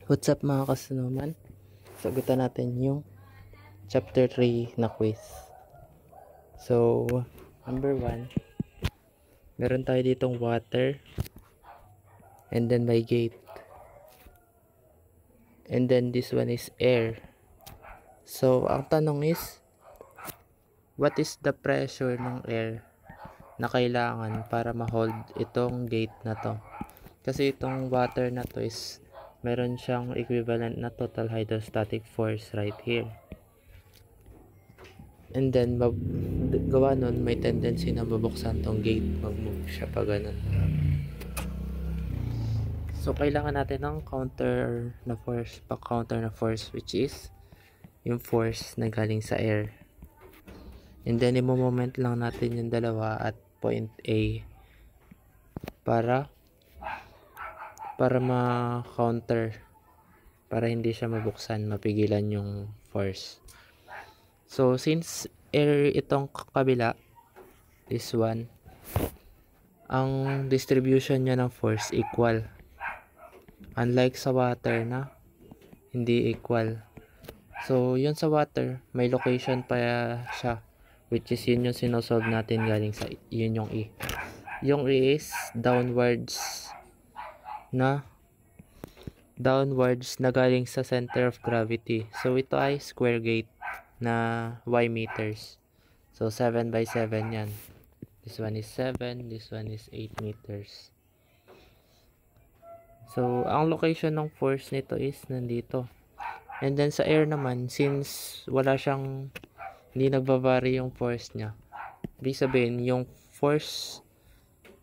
What's up mga kasunuman? Sagutan natin yung chapter 3 na quiz. So, number 1, meron tayo ditong water and then may gate. And then this one is air. So, ang tanong is, what is the pressure ng air na kailangan para ma-hold itong gate na to? Kasi itong water na to is meron siyang equivalent na total hydrostatic force right here. And then, gawa nun, may tendency na mabuksan tong gate, mag-move siya pa ganun. So, kailangan natin ng counter na force, which is yung force na galing sa air. And then, i-moment lang natin yung dalawa at point A para ma-counter, para hindi siya mabuksan, mapigilan yung force. So, since air itong kabila, this one, ang distribution niya ng force equal. Unlike sa water na hindi equal. So, yun sa water, may location pa siya, which is yun yung sinosolve natin galing sa yun yung E. Yung E is downwards na galing sa center of gravity. So, ito ay square gate na y meters. So, 7 by 7 yan. This one is 7, this one is 8 meters. So, ang location ng force nito is nandito. And then sa air naman, since hindi nagbabari yung force niya, ibig sabihin, yung force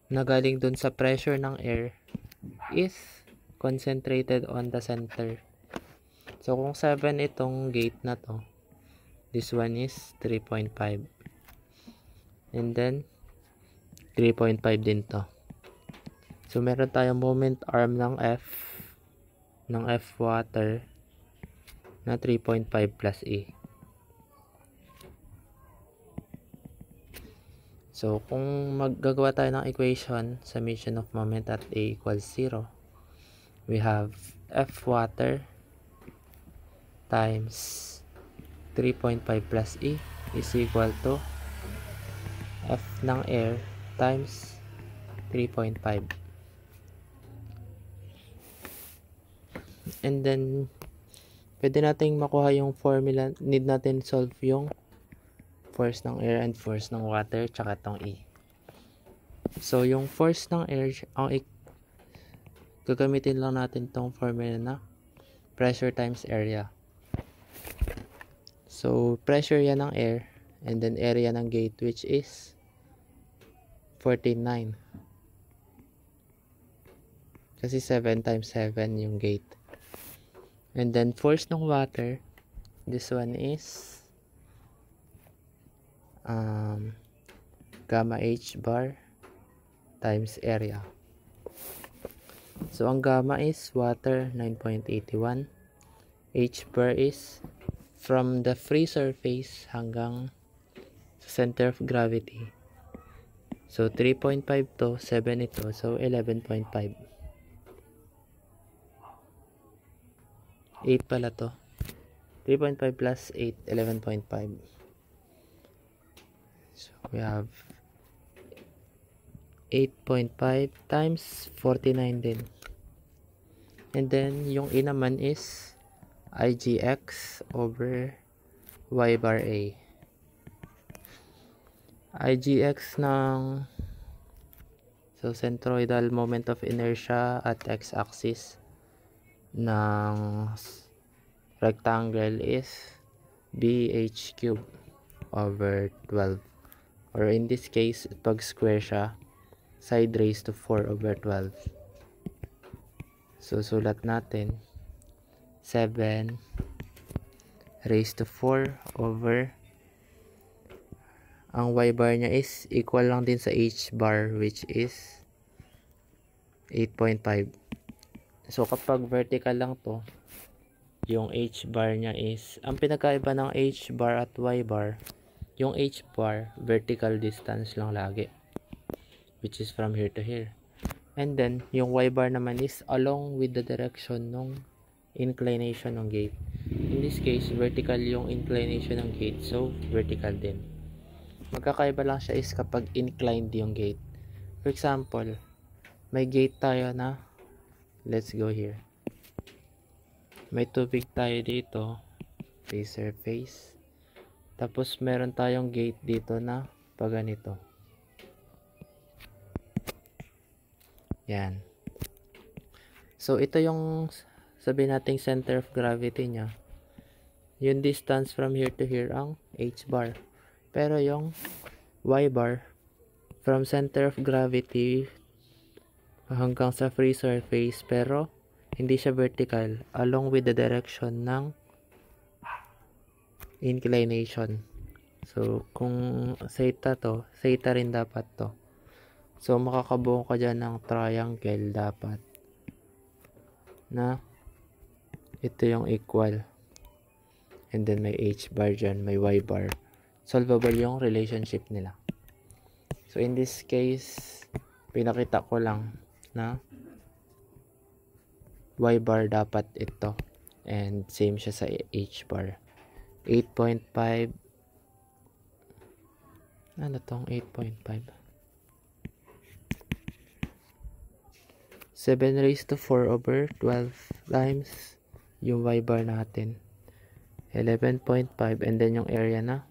na galing dun sa pressure ng air is concentrated on the center. So, kung 7 itong gate na to, this one is 3.5. And then, 3.5 din to. So, meron tayong moment arm ng F water na 3.5 plus E. So, kung maggagawa tayo ng equation, summation of moment at A equals 0, we have F water times 3.5 plus E is equal to F ng air times 3.5. And then, pwede nating makuha yung formula. Need natin solve yung force ng air and force ng water, tsaka tong E. So, yung force ng air, gagamitin lang natin tong formula na pressure times area. So, pressure yan ng air, and then area ng gate, which is 49. Kasi 7 times 7 yung gate. And then, force ng water, this one is gamma H bar times area. So, ang gamma is water, 9.81. H bar is from the free surface hanggang sa center of gravity. So, 3.5 to, 7 ito. So, 11.5. 8 pala to. 3.5 plus 8, 11.5. So, we have 8.5 times 49 din. And then, yung E naman is IGX over Y bar A. IGX ng centroidal moment of inertia at x-axis ng rectangle is BH cube over 12. Or in this case, pag square siya, side raised to 4 over 12. So, sulat natin 7 raised to 4 over, ang y bar niya is equal lang din sa h bar, which is 8.5. So, kapag vertical lang to, yung h bar niya is, ang pinagkaiba ng h bar at y bar, yung h bar, vertical distance lang lagi, which is from here to here. And then, yung y bar naman is along with the direction ng inclination ng gate. In this case, vertical yung inclination ng gate, so vertical din. Magkakaiba lang siya is kapag inclined yung gate. For example, may gate tayo na, let's go here. May tubig tayo dito, face surface. Tapos meron tayong gate dito na pag ganito. Yan. So ito yung sabihin nating center of gravity niya. Yung distance from here to here ang h bar. Pero yung y bar from center of gravity hanggang sa free surface, pero hindi siya vertical along with the direction ng inclination. So kung theta to, theta rin dapat to. So makakabuo ka dyan ng triangle dapat na ito yung equal, and then may h bar dyan, may y bar. Solvable yung relationship nila. So in this case, pinakita ko lang na y bar dapat ito, and same siya sa h bar. 8.5 ano tong 8.5? 7 raised to 4 over 12 times yung y bar natin. 11.5, and then yung area na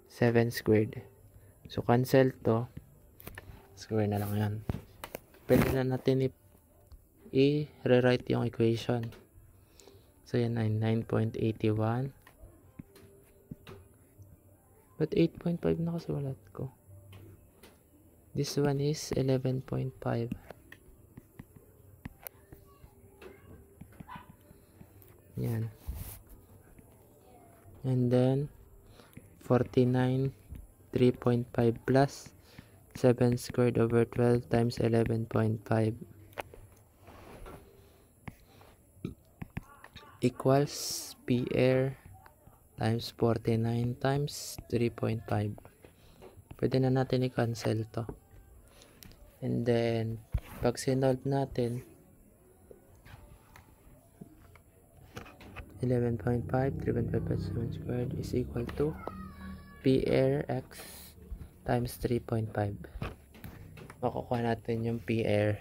7 squared. So cancel to. Square na lang yan. Pwede na natin i-rewrite yung equation. So yan ay 9.81. But 8.5 nakasulat ko. This one is 11.5. Yan. And then 49 3.5 plus 7 squared over 12 times 11.5 equals PR times 49 times 3.5. Pwede na natin i-cancel to. And then pag sinolve natin 11.5 3.5 plus 7 squared is equal to PRX times 3.5. Makukuha natin yung PR.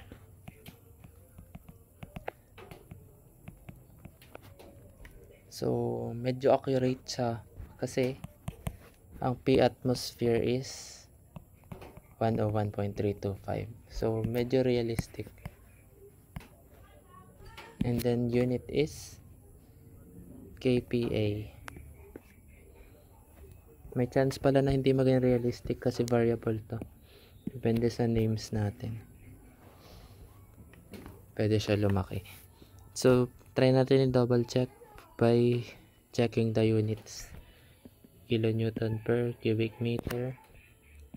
So medyo accurate siya kasi ang P atmosphere is 101.325. So medyo realistic. And then unit is kPa. May chance pala na hindi maging realistic kasi variable to. Depende sa names natin. Pwede siya lumaki. So, try natin i-double check by checking the units. Kilonewton per cubic meter.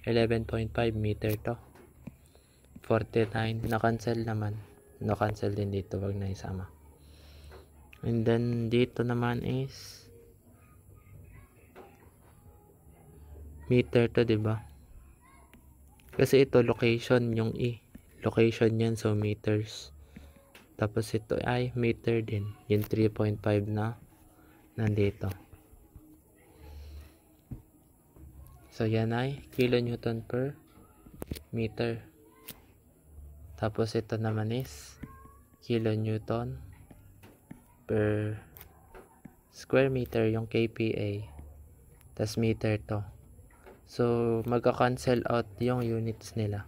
11.5 meter to. 49. Na-cancel naman. No-cancel din dito. Wag na isama. And then, dito naman is meter to, diba? Kasi ito, location yung location yan, so meters. Tapos ito ay meter din. Yung 3.5 na nandito. So, yan ay kilonewton per meter. Tapos ito naman is kilonewton per square meter yung kPa. Tas meter to. So magka-cancel out yung units nila.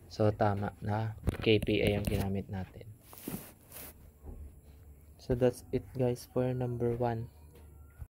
So tama na kPa yung ginamit natin. So that's it guys for number 1.